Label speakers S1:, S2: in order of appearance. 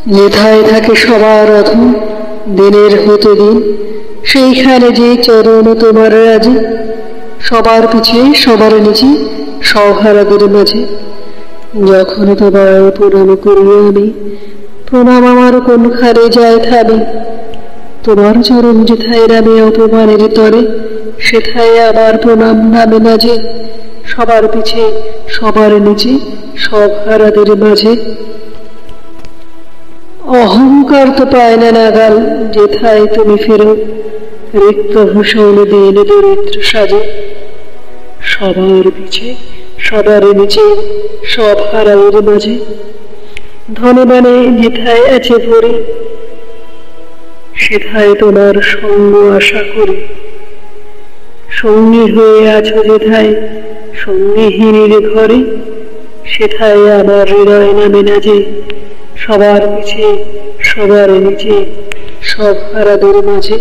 S1: যেথায় থাকে সবার অধম, দিনের হতে দিন, সেইখানে যে চরণ তোমার রাজি। সবার পিছে সবার নিচে, সহারাদের মাঝে। যখন তোমায় প্রণাম করি আমি, প্রণাম আমার কোনখানে যায় থামি। তোমার চরণ যেথায় নামে অপমানের তরে, সেথায় আমার প্রণাম নামে না যে। সবার পিছে সবার নিচে, সহারাদের মাঝে। অহংকার তো পায় না নাগাল, যেথায় তুমি ফেরো, রিক্ত ভূষণ দিন দরিদ্র সাজে। সবার পিছে সবার নিচে, সব হারাদের মাঝে। ধনবানে যেথায় আছে ভরে, সেথায় তোমার সঙ্গ আশা করি। সঙ্গী হয়ে আছো যেথায় সঙ্গীহীনের ঘরে, সেথায় আমার হৃদয় নামে না যে। সবার পিছে সবার নিচে, সব হারাদের মাঝে।